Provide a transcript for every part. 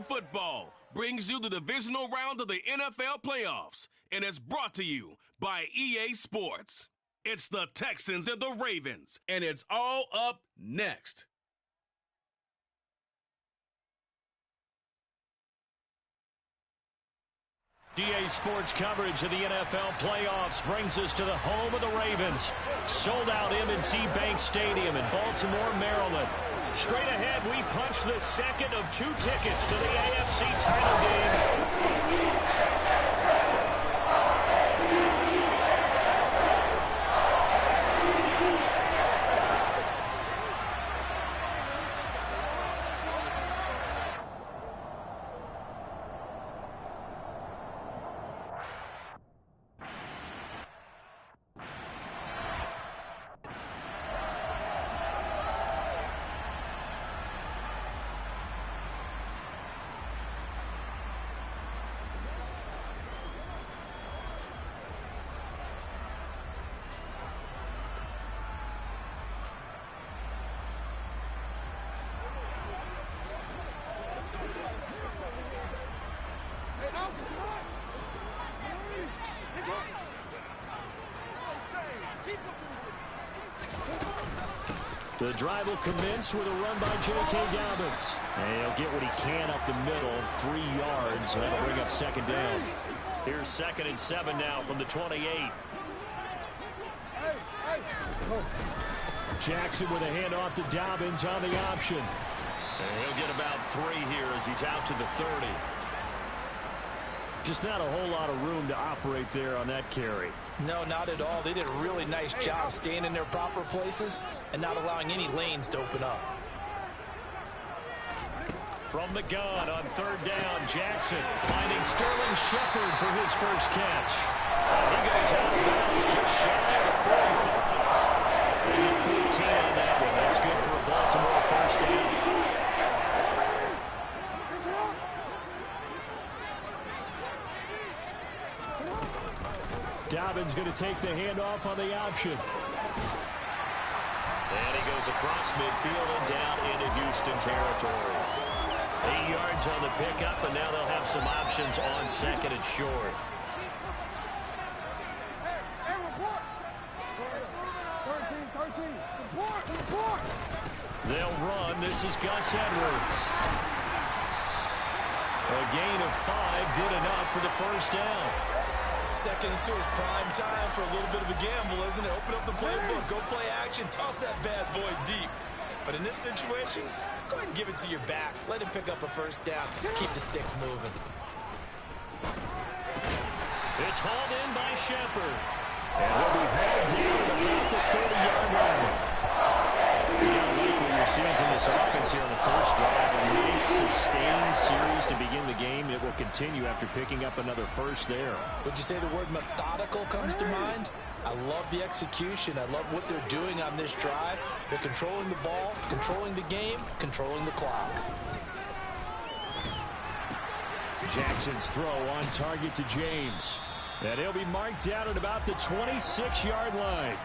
Football brings you the divisional round of the NFL playoffs, and it's brought to you by EA Sports. It's the Texans and the Ravens, and it's all up next. EA Sports coverage of the NFL playoffs brings us to the home of the Ravens. Sold out M&T Bank Stadium in Baltimore, Maryland. Straight ahead, we punch the second of 2 tickets to the AFC title game. The drive will commence with a run by J.K. Dobbins. And he'll get what he can up the middle, 3 yards. That'll bring up second down. Here's 2nd and 7 now from the 28. Jackson with a handoff to Dobbins on the option. And he'll get about 3 here as he's out to the 30. Just not a whole lot of room to operate there on that carry. No, not at all. They did a really nice job staying in their proper places and not allowing any lanes to open up. From the gun on 3rd down, Jackson finding Sterling Shepard for his first catch. He goes out of bounds just shy of the 45. Maybe 14 on that one. That's good for a Baltimore first down. Dobbins going to take the handoff on the option. And he goes across midfield and down into Houston territory. 8 yards on the pickup, and now they'll have some options on 2nd and short. They'll run. This is Gus Edwards. A gain of 5, good enough for the first down. 2nd and 2 is prime time for a little bit of a gamble, isn't it? Open up the playbook, go play action, toss that bad boy deep. But in this situation, go ahead and give it to your back. Let him pick up a first down. Keep the sticks moving. It's hauled in by Shepard. And he'll be hauled down at about the 30-yard line. You gotta like what you're seeing from this offense here on the first drive. A nice, sustained series to begin the game. It will continue after picking up another first there. Would you say the word methodical comes to mind? I love the execution. I love what they're doing on this drive. They're controlling the ball, controlling the game, controlling the clock. Jackson's throw on target to James. And he'll be marked down at about the 26-yard line.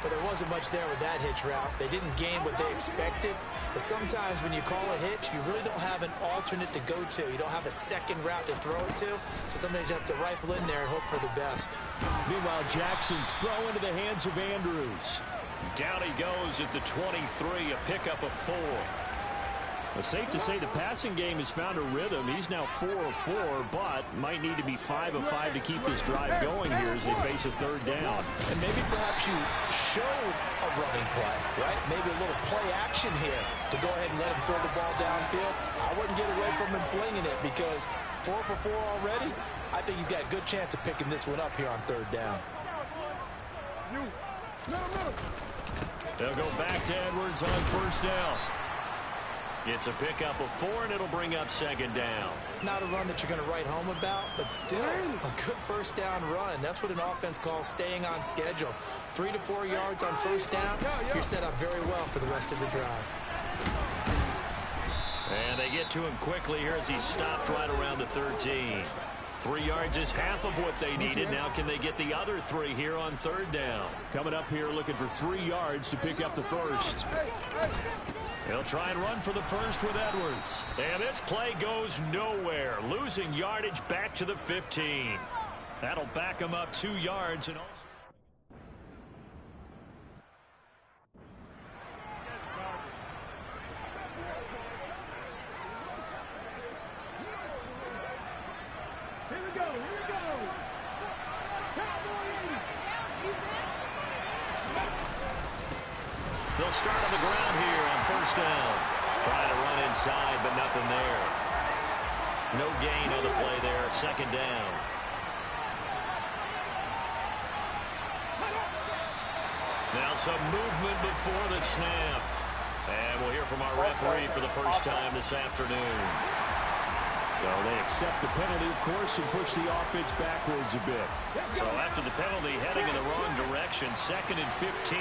But there wasn't much there with that hitch route. They didn't gain what they expected. But sometimes when you call a hitch, you really don't have an alternate to go to. You don't have a second route to throw it to. So sometimes you have to rifle in there and hope for the best. Meanwhile, Jackson's throw into the hands of Andrews. Down he goes at the 23, a pickup of 4. Well, safe to say the passing game has found a rhythm. He's now 4 of 4, but might need to be 5 of 5 to keep this drive going here as they face a 3rd down. And maybe perhaps you show a running play, right? Maybe a little play action here to go ahead and let him throw the ball downfield. I wouldn't get away from him flinging it because 4 for 4 already. I think he's got a good chance of picking this one up here on 3rd down. They'll go back to Edwards on 1st down. It's a pickup of 4, and it'll bring up 2nd down. Not a run that you're going to write home about, but still a good first down run. That's what an offense calls staying on schedule. 3 to 4 yards on 1st down, you're set up very well for the rest of the drive. And they get to him quickly here as he stopped right around the 13. 3 yards is half of what they needed. Now can they get the other 3 here on 3rd down? Coming up here looking for 3 yards to pick up the first. He'll try and run for the first with Edwards. And this play goes nowhere. Losing yardage back to the 15. That'll back him up 2 yards. And also they'll start on the ground here on first down. Trying to run inside, but nothing there. No gain on the play there. Second down. Now some movement before the snap. And we'll hear from our referee for the first time this afternoon. Well, they accept the penalty, of course, and push the offense backwards a bit. So after the penalty, heading in the wrong direction, 2nd and 15.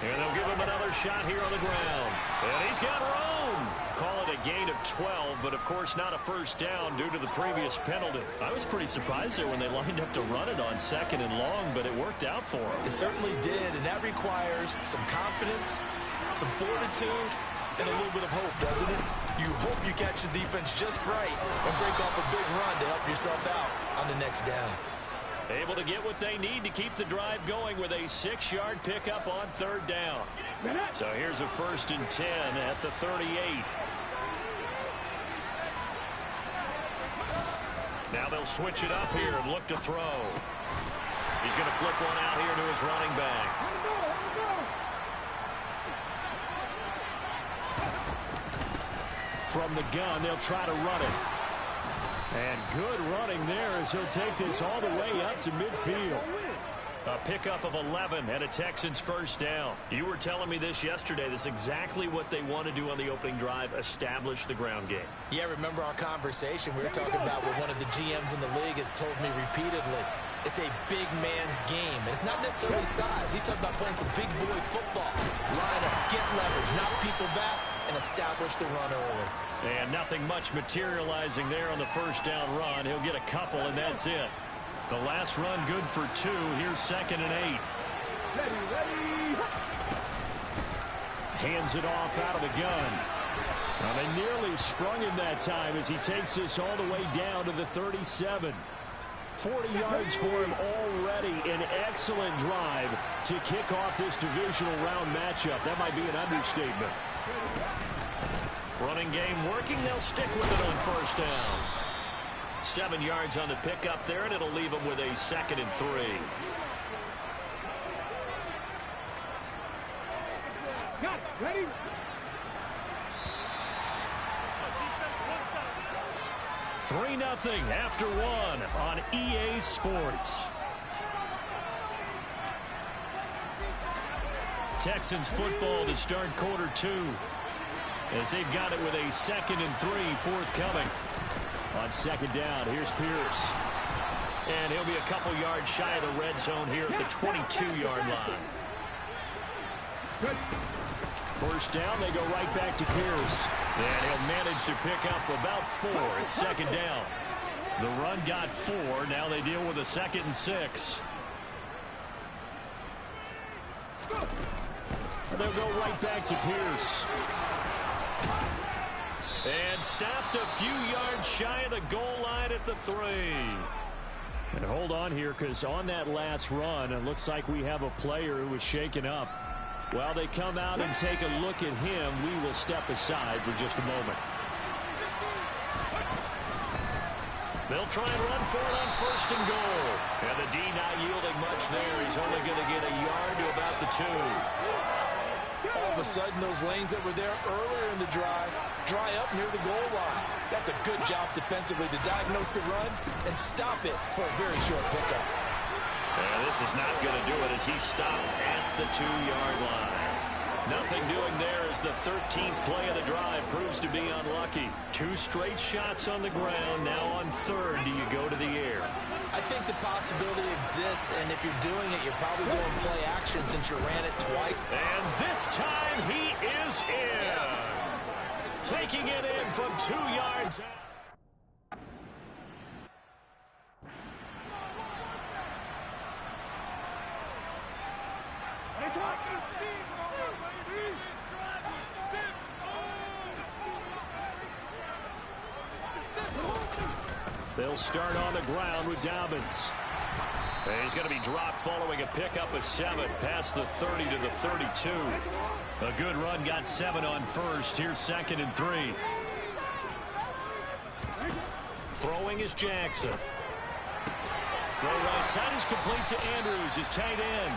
And they'll give him another shot here on the ground. And he's got room. Call it a gain of 12, but of course not a first down due to the previous penalty. I was pretty surprised there when they lined up to run it on 2nd and long, but it worked out for them. It certainly did, and that requires some confidence, some fortitude, and a little bit of hope, doesn't it? You hope you catch the defense just right and break off a big run to help yourself out on the next down. Able to get what they need to keep the drive going with a 6-yard pickup on 3rd down. So here's a 1st and 10 at the 38. Now they'll switch it up here and look to throw. He's going to flip one out here to his running back. From the gun, they'll try to run it. And good running there as he'll take this all the way up to midfield. A pickup of 11 and a Texans first down. You were telling me this yesterday. This is exactly what they want to do on the opening drive, establish the ground game. Yeah, remember our conversation we were talking about with one of the GMs in the league has told me repeatedly. It's a big man's game, and it's not necessarily size. He's talking about playing some big boy football. Line up, get leverage, knock people back, and establish the run early. And nothing much materializing there on the first down run. He'll get a couple, and that's it. The last run good for 2. Here's 2nd and 8. Hands it off out of the gun. Well, they nearly sprung him that time as he takes this all the way down to the 37. 40 yards for him already. An excellent drive to kick off this divisional round matchup. That might be an understatement. Running game working. They'll stick with it on first down. 7 yards on the pickup there, and it'll leave them with a 2nd and 3. Ready? Three 0 after 1 on EA Sports. Texans football to start quarter 2. As they've got it with a 2nd and 3 forthcoming. On 2nd down, here's Pierce. And he'll be a couple yards shy of the red zone here at the 22-yard line. First down, they go right back to Pierce. And he'll manage to pick up about 4 at 2nd down. The run got 4. Now they deal with a 2nd and 6. They'll go right back to Pierce. And stopped a few yards shy of the goal line at the 3. And hold on here, because on that last run, it looks like we have a player who was shaken up. While they come out and take a look at him, we will step aside for just a moment. They'll try and run for it on 1st and goal. And the D not yielding much there. He's only going to get a yard to about the 2. All of a sudden, those lanes that were there earlier in the drive dry up near the goal line. That's a good job defensively to diagnose the run and stop it for a very short pickup. This is not going to do it as he stopped at the 2-yard line. Nothing doing there as the 13th play of the drive proves to be unlucky. 2 straight shots on the ground. Now on 3rd, do you go to the air? I think the possibility exists, and if you're doing it, you're probably doing play action since you ran it twice. And this time he is in. Yes. Taking it in from 2 yards out. They'll start on the ground with Dobbins. And he's going to be dropped following a pickup of 7 past the 30 to the 32. A good run, got 7 on first. Here's 2nd and 3. Throwing is Jackson. Throw right side is complete to Andrews, his tight end.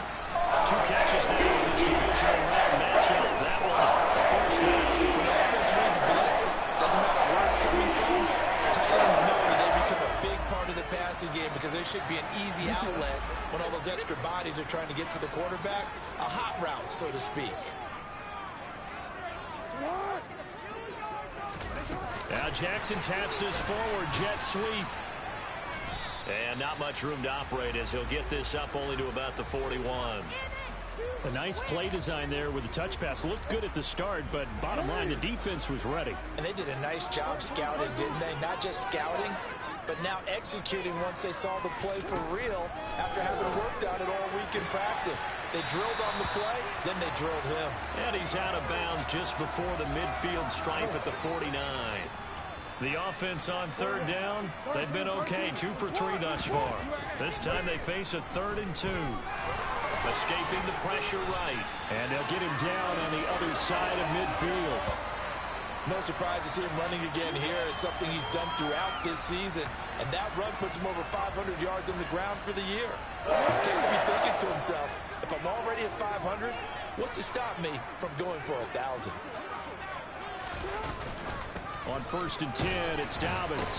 2 catches now in this divisional round matchup. That one, first down. When the offense reads blitz, doesn't matter where it's coming from, tight ends know that they become a big part of the passing game because there should be an easy outlet when all those extra bodies are trying to get to the quarterback. A hot route, so to speak. Now Jackson taps this forward jet sweep. And not much room to operate as he'll get this up only to about the 41. A nice play design there with the touch pass. Looked good at the start, but bottom line, the defense was ready. And they did a nice job scouting, didn't they? Not just scouting, but now executing once they saw the play for real after having worked on it all week in practice. They drilled on the play, then they drilled him. And he's out of bounds just before the midfield stripe at the 49. The offense on 3rd down, they've been okay, 2 for 3 thus far. This time they face a 3rd and 2. Escaping the pressure right. And they'll get him down on the other side of midfield. No surprise to see him running again here. It's something he's done throughout this season. And that run puts him over 500 yards on the ground for the year. He's got to be thinking to himself, if I'm already at 500, what's to stop me from going for 1,000? On 1st and 10, it's Dobbins.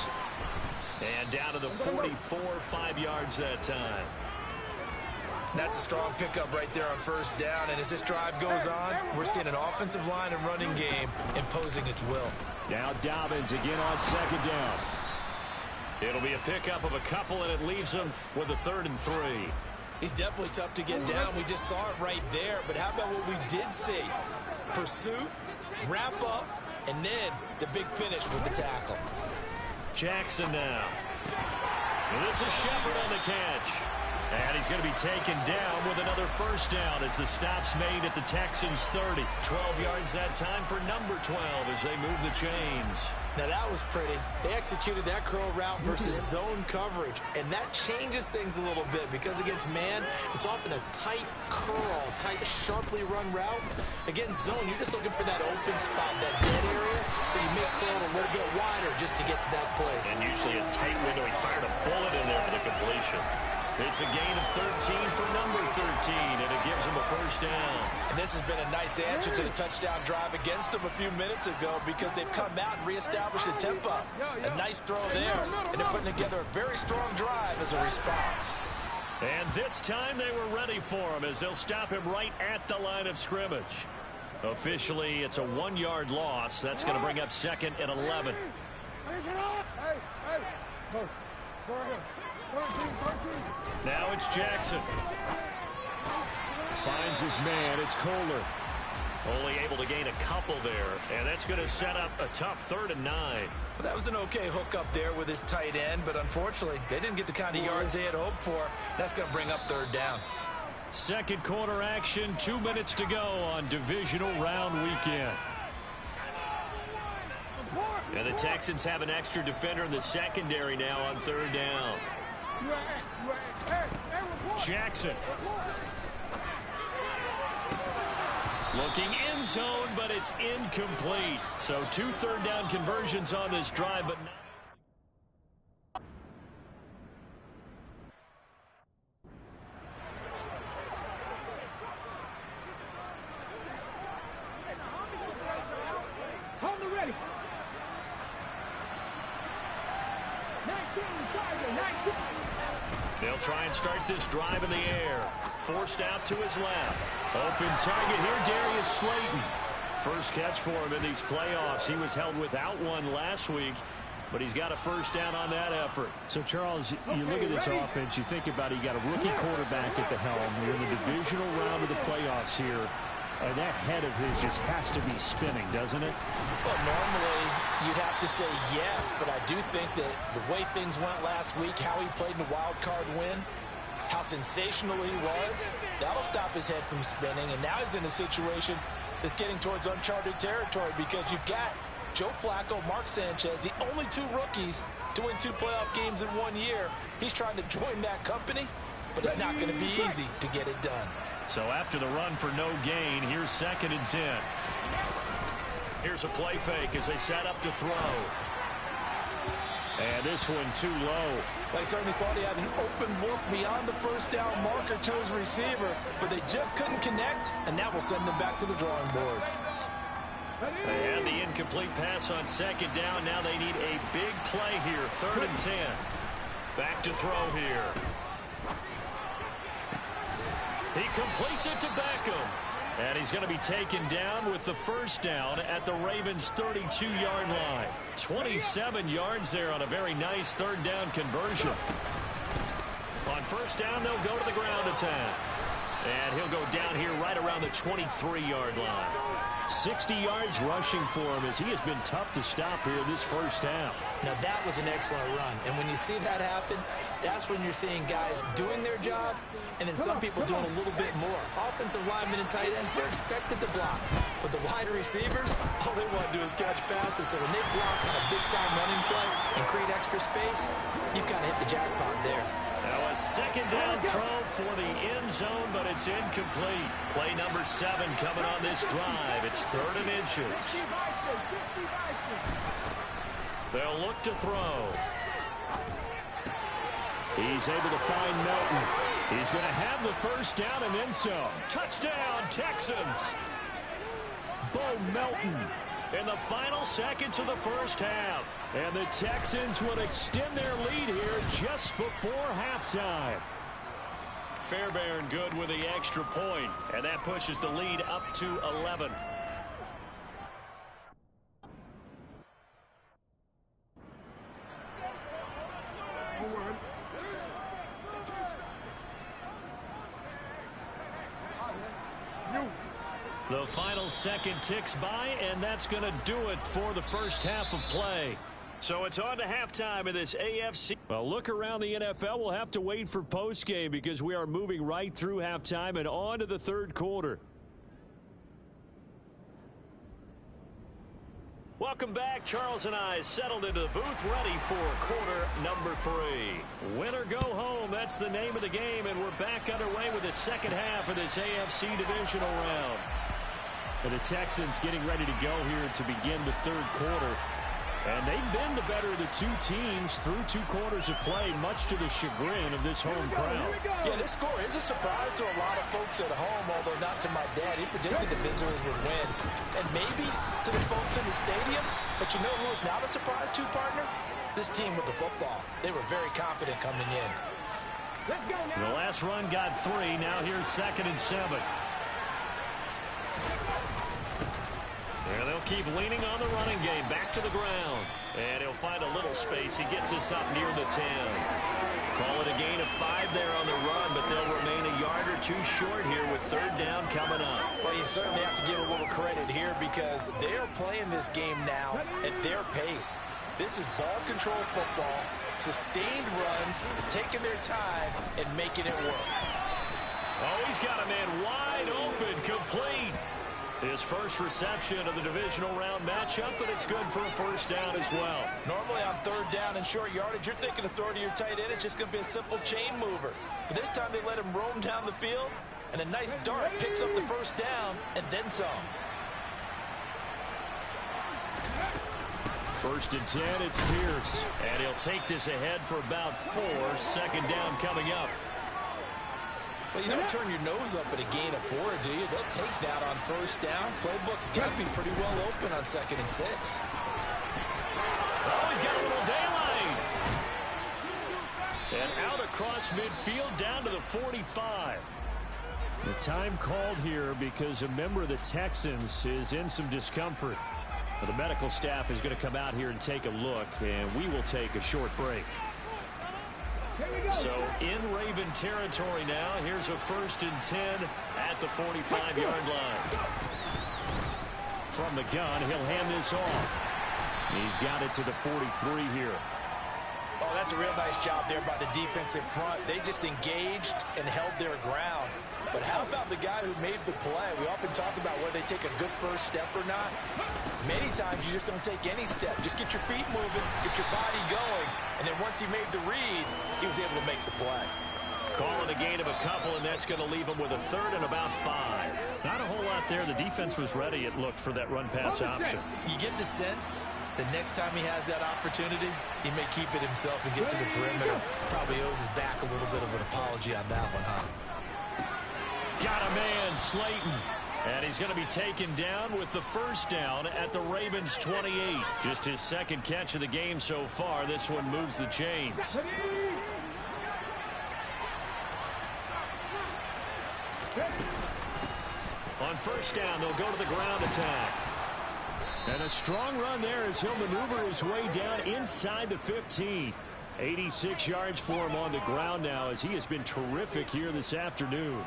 And down to the 44, 5 yards that time. That's a strong pickup right there on 1st down. And as this drive goes on, we're seeing an offensive line and running game imposing its will. Now Dobbins again on 2nd down. It'll be a pickup of a couple, and it leaves them with a 3rd and 3. He's definitely tough to get down. We just saw it right there. But how about what we did see? Pursuit, wrap up, and then the big finish with the tackle. Jackson now. And this is Shepard on the catch. And he's going to be taken down with another 1st down as the stop's made at the Texans' 30. 12 yards that time for number 12 as they move the chains. Now that was pretty. They executed that curl route versus zone coverage. And that changes things a little bit because against man, it's often a tight curl, tight, sharply run route. Against zone, you're just looking for that open spot, that dead area. So you make curl a little bit wider just to get to that place. And usually a tight window. He fired a bullet in there for the completion. It's a gain of 13 for number 13, and it gives him a 1st down. And this has been a nice answer to the touchdown drive against them a few minutes ago because they've come out and reestablished the tempo. A nice throw there, and they're putting together a very strong drive as a response. And this time they were ready for him as they'll stop him right at the line of scrimmage. Officially, it's a 1-yard loss. That's going to bring up 2nd and 11. Now it's Jackson. Finds his man. It's Kohler. Only able to gain a couple there, and that's going to set up a tough 3rd and 9. Well, that was an okay hook up there with his tight end, but unfortunately, they didn't get the kind of yards they had hoped for. That's going to bring up 3rd down. 2nd quarter action, 2 minutes to go on divisional round weekend. And the Texans have an extra defender in the secondary now on 3rd down. Jackson. Looking in zone, but it's incomplete. So 2 3rd down conversions on this drive, but not. They'll try and start this drive in the air. Forced out to his left. Open target here, Darius Slayton. First catch for him in these playoffs. He was held without one last week, but he's got a 1st down on that effort. So, Charles, you look at this offense, you think about it, you got a rookie quarterback at the helm. You're in the divisional round of the playoffs here. And that head of his just has to be spinning, doesn't it? Well, normally you'd have to say yes, but I do think that the way things went last week, how he played in the wild card win, how sensational he was, that'll stop his head from spinning. And now he's in a situation that's getting towards uncharted territory because you've got Joe Flacco, Mark Sanchez, the only 2 rookies to win 2 playoff games in 1 year. He's trying to join that company, but it's not going to be easy to get it done. So after the run for no gain, here's 2nd and 10. Here's a play fake as they set up to throw. And this one too low. They certainly thought he had an open look beyond the first down marker to his receiver, but they just couldn't connect, and that will send them back to the drawing board. They had the incomplete pass on 2nd down. Now they need a big play here. 3rd and 10. Back to throw here. He completes it to Beckham. And he's going to be taken down with the first down at the Ravens' 32-yard line. 27 yards there on a very nice 3rd down conversion. On first down, they'll go to the ground attack. And he'll go down here right around the 23-yard line. 60 yards rushing for him as he has been tough to stop here this first half. Now that was an excellent run. And when you see that happen, that's when you're seeing guys doing their job and then some people doing a little bit more. Offensive linemen and tight ends, they're expected to block. But the wide receivers, all they want to do is catch passes. So when they block on a big-time running play and create extra space, you've kind of hit the jackpot there. Now a 2nd down throw for the end zone, but it's incomplete. Play number 7 coming on this drive. It's 3rd and inches. They'll look to throw. He's able to find Melton. He's going to have the first down and then some. Touchdown, Texans. Bo Melton. In the final seconds of the first half. And the Texans will extend their lead here just before halftime. Fairbairn good with the extra point, and that pushes the lead up to 11. The final second ticks by, and that's going to do it for the first half of play. So it's on to halftime of this AFC. Well, look around the NFL. We'll have to wait for postgame because we are moving right through halftime and on to the 3rd quarter. Welcome back. Charles and I settled into the booth ready for quarter number 3. Win or go home, that's the name of the game, and we're back underway with the second half of this AFC divisional round. And the Texans getting ready to go here to begin the 3rd quarter. And they've been the better of the 2 teams through 2 quarters of play, much to the chagrin of this home crowd. Yeah, this score is a surprise to a lot of folks at home, although not to my dad. He predicted the visitors would win. And maybe to the folks in the stadium, but you know who is not a surprise to, partner? This team with the football. They were very confident coming in. The last run got 3. Now here's 2nd and 7. And they'll keep leaning on the running game. Back to the ground. And he'll find a little space. He gets us up near the 10. Call it a gain of 5 there on the run, but they'll remain a yard or 2 short here with 3rd down coming up. Well, you certainly have to give a little credit here because they are playing this game now at their pace. This is ball control football, sustained runs, taking their time, and making it work. Oh, he's got a man wide open, complete. His first reception of the divisional round matchup, but it's good for a first down as well. Normally on 3rd down and short yardage, you're thinking of throw to your tight end. It's just going to be a simple chain mover. But this time they let him roam down the field, and a nice dart picks up the first down and then some. 1st and 10, it's Pierce. And he'll take this ahead for about 4. 2nd down coming up. Well, you don't turn your nose up at a gain of 4, do you? They'll take that on first down. Playbook's got to be pretty well open on 2nd and 6. Oh, he's got a little daylight. And out across midfield down to the 45. The time called here because a member of the Texans is in some discomfort. The medical staff is going to come out here and take a look, and we will take a short break. So in Raven territory now. Here's a 1st and 10 at the 45-yard line. From the gun, he'll hand this off. He's got it to the 43 here. Oh, that's a real nice job there by the defensive front. They just engaged and held their ground. But how about the guy who made the play? We often talk about whether they take a good first step or not. Many times you just don't take any step. Just get your feet moving, get your body going, and then once he made the read, he was able to make the play. Calling a gain of a couple, and that's going to leave him with a third and about 5. Not a whole lot there. The defense was ready, it looked, for that run-pass option. You get the sense the next time he has that opportunity, he may keep it himself and get to the perimeter. Probably owes his back a little bit of an apology on that one, huh? Got a man, Slayton. And he's going to be taken down with the first down at the Ravens' 28. Just his second catch of the game so far. This one moves the chains. On first down, they'll go to the ground attack. And a strong run there as he'll maneuver his way down inside the 15. 86 yards for him on the ground now as he has been terrific here this afternoon.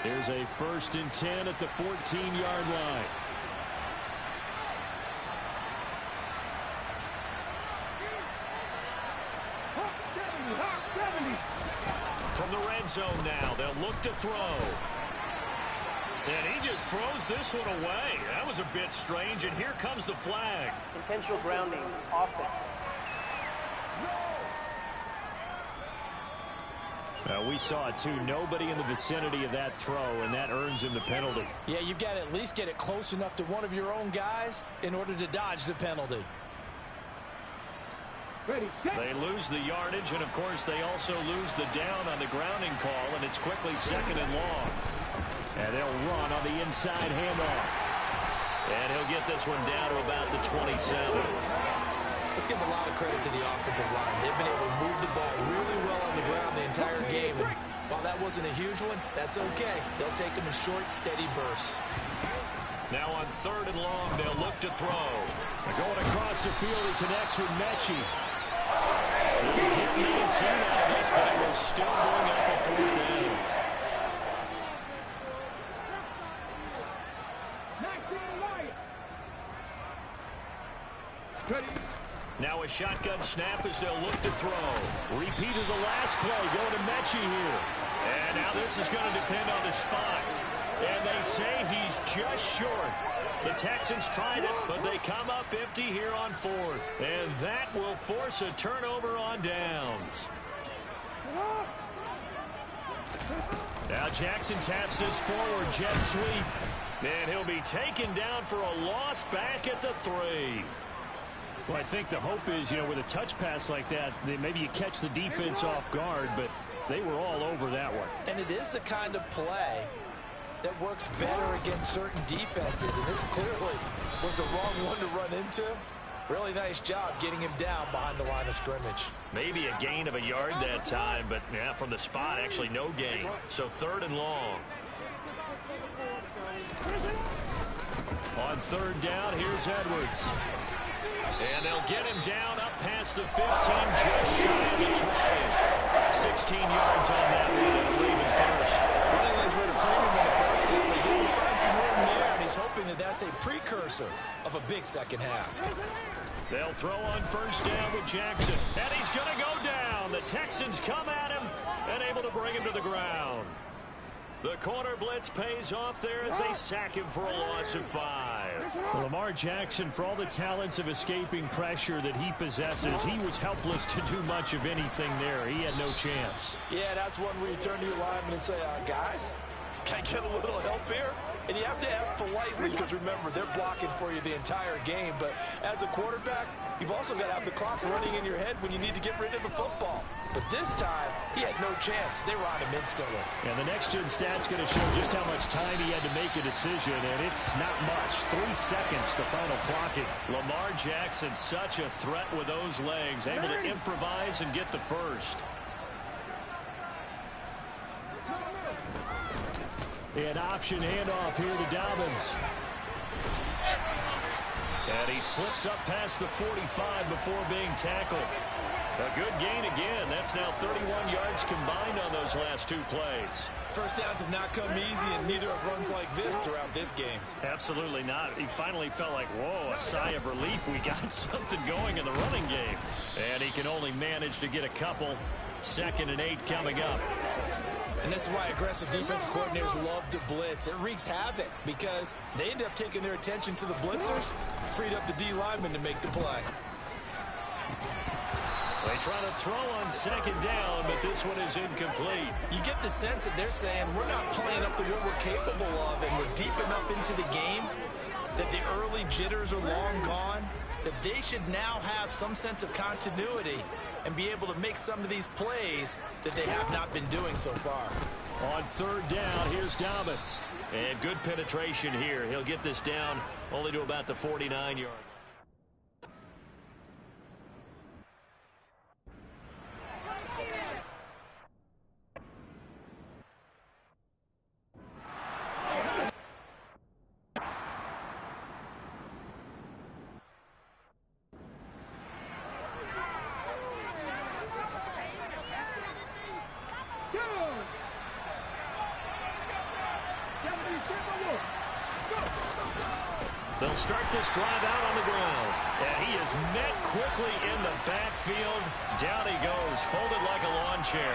There's a 1st and 10 at the 14-yard line. From the red zone now, they'll look to throw. And he just throws this one away. That was a bit strange, and here comes the flag. Intentional grounding, offense. We saw it too. Nobody in the vicinity of that throw, and that earns him the penalty. Yeah, you've got to at least get it close enough to one of your own guys in order to dodge the penalty. They lose the yardage, and of course they also lose the down on the grounding call, and it's quickly 2nd and long. And they'll run on the inside handoff. And he'll get this one down to about the 27. Let's give a lot of credit to the offensive line. They've been able to move the ball really well on the ground the entire game. And while that wasn't a huge one, that's okay. They'll take them in short, steady bursts. Now on 3rd and long, they'll look to throw. Going across the field, he connects with Mechie. He can't maintain out of this, but it will still bring up a 4th down. Now a shotgun snap as they'll look to throw. Repeat of the last play, going to Mechie here. And now this is going to depend on the spot. And they say he's just short. The Texans tried it, but they come up empty here on 4th. And that will force a turnover on downs. Now Jackson taps this forward jet sweep. And he'll be taken down for a loss back at the 3. Well, I think the hope is, with a touch pass like that, maybe you catch the defense off guard, but they were all over that one. And it is the kind of play that works better against certain defenses, and this clearly was the wrong one to run into. Really nice job getting him down behind the line of scrimmage. Maybe a gain of a yard that time, but yeah, from the spot, actually no gain. So 3rd and long. On 3rd down, here's Edwards. And they'll get him down up past the 15, just shy of the 20. 16 yards on that one at Raven first. Running lays rid of premium in the first hit. He's able to find some room there, and he's hoping that that's a precursor of a big second half. They'll throw on first down with Jackson. And he's going to go down. The Texans come at him and able to bring him to the ground. The corner blitz pays off there as they sack him for a loss of 5. Well, Lamar Jackson, for all the talents of escaping pressure that he possesses, he was helpless to do much of anything there. He had no chance. Yeah, that's one where you turn to your lineman and say, guys, can I get a little help here? And you have to ask politely because, remember, they're blocking for you the entire game. But as a quarterback, you've also got to have the clock running in your head when you need to get rid of the football. But this time, he had no chance. They were on him instantly. And the next-gen stat's going to show just how much time he had to make a decision, and it's not much. 3 seconds, the final clocking. Lamar Jackson, such a threat with those legs, able to improvise and get the first. An option handoff here to Dobbins. And he slips up past the 45 before being tackled. A good gain again. That's now 31 yards combined on those last 2 plays. First downs have not come easy, and neither have runs like this throughout this game. Absolutely not. He finally felt like, whoa, a sigh of relief. We got something going in the running game. And he can only manage to get a couple. 2nd and 8 coming up. And this is why aggressive defense coordinators love to blitz. It wreaks havoc because they end up taking their attention to the blitzers, freed up the D lineman to make the play. They try to throw on second down, but this one is incomplete. You get the sense that they're saying we're not playing up to what we're capable of, and we're deep enough into the game that the early jitters are long gone, that they should now have some sense of continuity and be able to make some of these plays that they have not been doing so far. On third down, here's Dobbins. And good penetration here. He'll get this down only to about the 49-yard. They'll start this drive out on the ground. And he is met quickly in the backfield. Down he goes, folded like a lawn chair.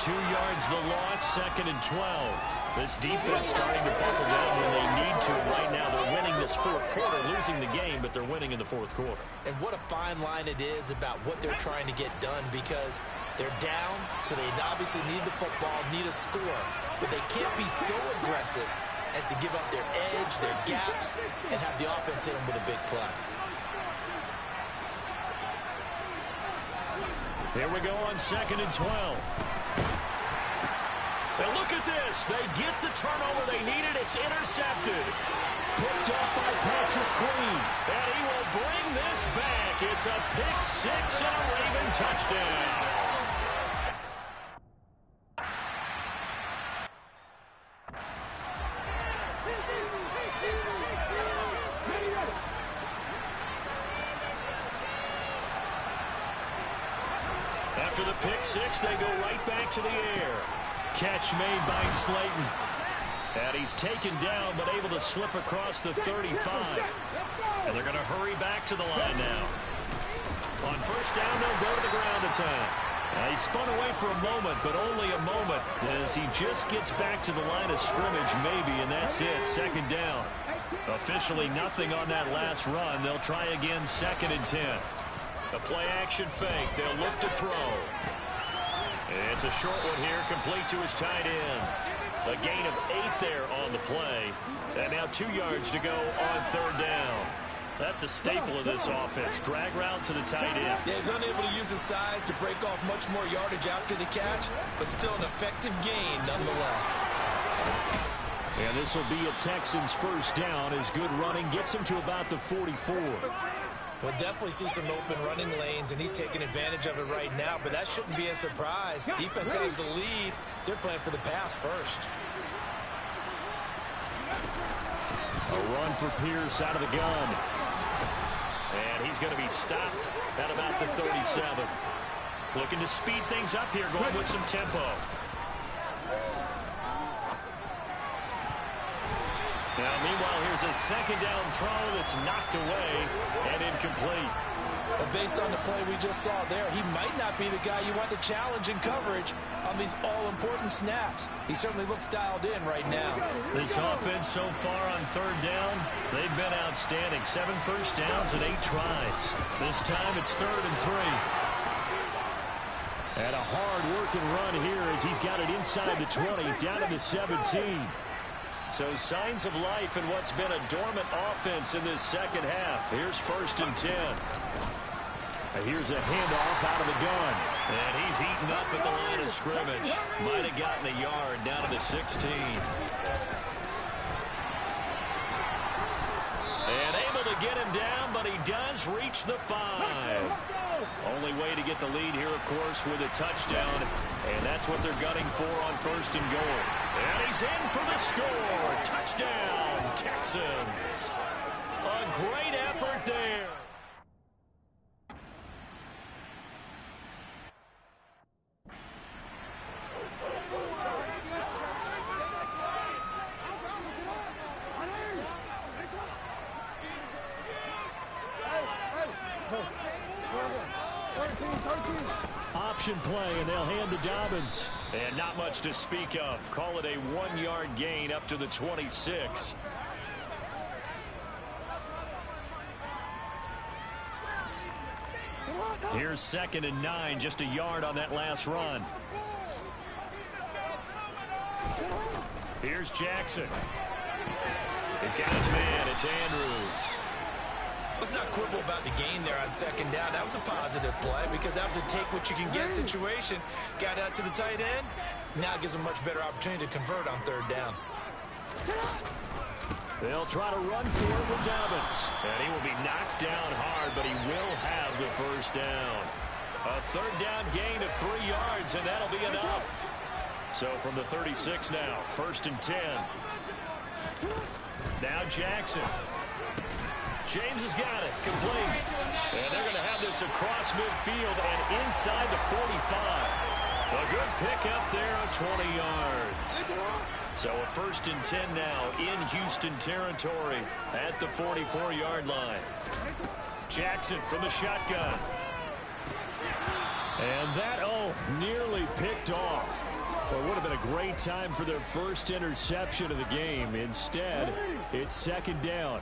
2 yards the loss, 2nd and 12. This defense starting to buckle down when they need to. Right now they're winning this fourth quarter, losing the game, but they're winning in the fourth quarter. And what a fine line it is about what they're trying to get done, because they're down, so they obviously need the football, need a score. But they can't be so aggressive as to give up their edge, their gaps, and have the offense hit them with a big play. Here we go on 2nd and 12. And look at this. They get the turnover they needed. It's intercepted. Picked up by Patrick Queen. And he will bring this back. It's a pick six and a Raven touchdown. After the pick six, they go right back to the air. Catch made by Slayton. And he's taken down, but able to slip across the 35. And they're going to hurry back to the line now. On first down, they'll go to the ground attack. He spun away for a moment, but only a moment, as he just gets back to the line of scrimmage, maybe, and that's it. 2nd down. Officially nothing on that last run. They'll try again, 2nd and 10. A play-action fake. They'll look to throw. It's a short one here, complete to his tight end. A gain of 8 there on the play. And now 2 yards to go on 3rd down. That's a staple of this offense. Drag route to the tight end. Yeah, he's unable to use his size to break off much more yardage after the catch, but still an effective gain nonetheless. And this will be a Texans first down as good running gets him to about the 44. We'll definitely see some open running lanes, and he's taking advantage of it right now, but that shouldn't be a surprise. Defense has the lead. They're playing for the pass first. A run for Pierce out of the gun. And he's going to be stopped at about the 37. Looking to speed things up here, going with some tempo. Now, meanwhile, here's a 2nd down throw that's knocked away and incomplete. But based on the play we just saw there, he might not be the guy you want to challenge in coverage on these all-important snaps. He certainly looks dialed in right now. This offense so far on 3rd down, they've been outstanding. 7 first downs and 8 tries. This time it's 3rd and 3. And a hard-working run here as he's got it inside the 20, down to the 17. So signs of life in what's been a dormant offense in this second half. Here's 1st and 10. Here's a handoff out of the gun. And he's heating up at the line of scrimmage. Might have gotten a yard down to the 16. And able to get him down, but he does reach the 5. Only way to get the lead here, of course, with a touchdown. And that's what they're gunning for on 1st and goal. And he's in for the score. Touchdown, Texans. A great effort there. Option play, and they'll hand to Dobbins. And not much to speak of. Call it a 1-yard gain up to the 26. Here's 2nd and 9, just a yard on that last run. Here's Jackson. He's got his man. It's Andrews. Let's not quibble about the gain there on 2nd down. That was a positive play because that was a take-what-you-can-get situation. Got out to the tight end. Now it gives him a much better opportunity to convert on 3rd down. They'll try to run for it with Dobbins. And he will be knocked down hard, but he will have the 1st down. A 3rd down gain of 3 yards, and that'll be enough. So from the 36 now, 1st and 10. Now Jackson. James has got it. Complete. And they're going to have this across midfield and inside the 45. A good pickup there of 20 yards. So a 1st and 10 now in Houston territory at the 44-yard line. Jackson from the shotgun. And that, nearly picked off. Well, it would have been a great time for their first interception of the game. Instead, it's 2nd down.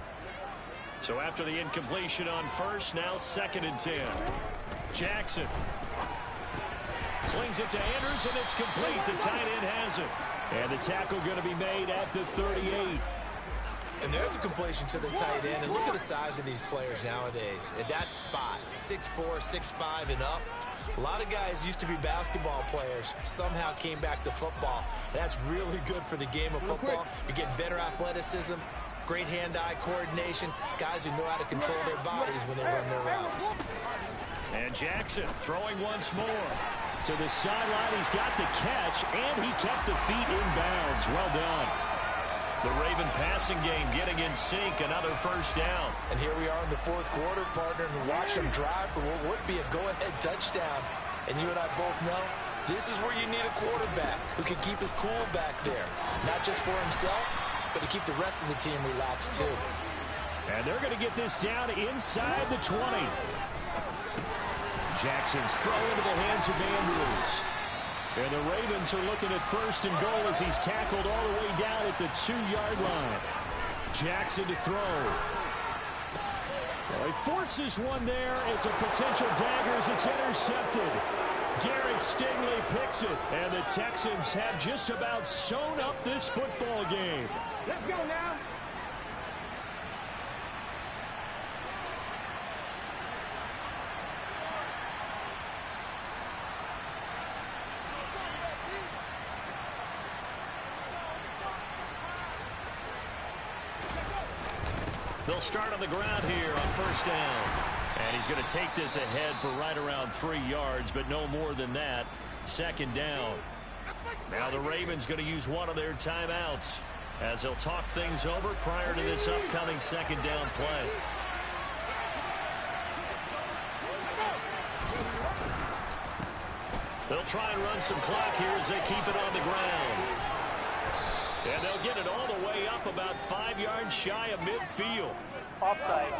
So after the incompletion on 1st, now 2nd and 10. Jackson slings it to Andrews, and it's complete. The tight end has it. And the tackle going to be made at the 38. And there's a completion to the tight end. And look at the size of these players nowadays. At that spot, 6'4", 6'5", and up. A lot of guys used to be basketball players, somehow came back to football. And that's really good for the game of football. You're getting better athleticism, great hand-eye coordination, guys who know how to control their bodies when they run their routes. And Jackson throwing once more. To the sideline, he's got the catch, and he kept the feet in bounds. Well done. The Raven passing game getting in sync, another 1st down. And here we are in the 4th quarter, partner, and watch them drive for what would be a go-ahead touchdown. And you and I both know this is where you need a quarterback who can keep his cool back there. Not just for himself, but to keep the rest of the team relaxed too. And they're going to get this down inside the 20. Jackson's throw into the hands of Andrews. And the Ravens are looking at 1st and goal as he's tackled all the way down at the 2-yard line. Jackson to throw. Well, he forces one there. It's a potential dagger as it's intercepted. Derek Stingley picks it. And the Texans have just about sewn up this football game. Let's go now. They'll start on the ground here on 1st down. And he's going to take this ahead for right around 3 yards, but no more than that. 2nd down. Now the Ravens going to use one of their timeouts as they'll talk things over prior to this upcoming 2nd down play. They'll try and run some clock here as they keep it on the ground. And they'll get it all the way up about 5 yards shy of midfield. Offside.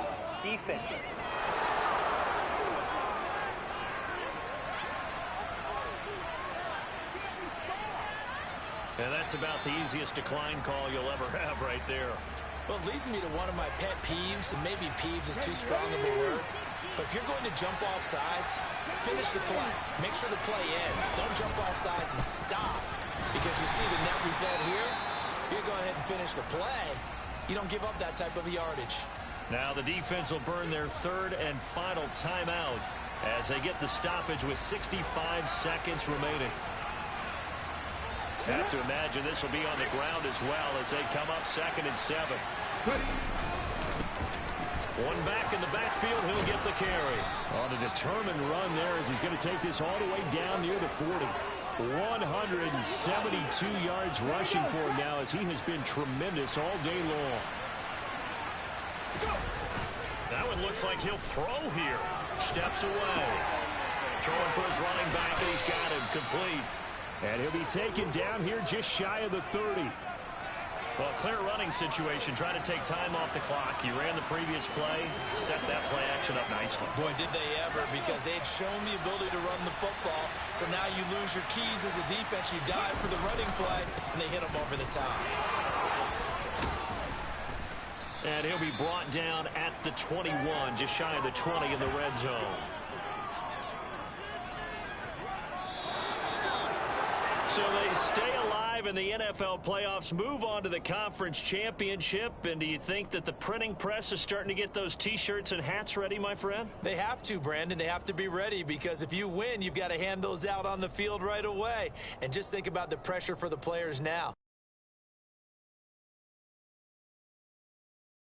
Defense. And that's about the easiest decline call you'll ever have right there. Well, it leads me to one of my pet peeves, and maybe peeves is too strong of a word. But if you're going to jump off sides, finish the play. Make sure the play ends. Don't jump off sides and stop. Because you see the net result here. If you go ahead and finish the play, you don't give up that type of yardage. Now the defense will burn their 3rd and final timeout as they get the stoppage with 65 seconds remaining. Have to imagine this will be on the ground as well as they come up 2nd and 7. One back in the backfield, he'll get the carry. On a determined run there as he's going to take this all the way down near the 40. 172 yards rushing for him now as he has been tremendous all day long. That one looks like he'll throw here. Steps away. Throwing for his running back, and he's got him complete. And he'll be taken down here just shy of the 30. Well, clear running situation, trying to take time off the clock. You ran the previous play, set that play action up nicely. Boy, did they ever, because they had shown the ability to run the football. So now you lose your keys as a defense. You dive for the running play, and they hit them over the top. And he'll be brought down at the 21, just shy of the 20 in the red zone. So they stay alive in the NFL playoffs, move on to the conference championship. And do you think that the printing press is starting to get those T-shirts and hats ready, my friend? They have to, Brandon. They have to be ready, because if you win, you've got to hand those out on the field right away. And just think about the pressure for the players now.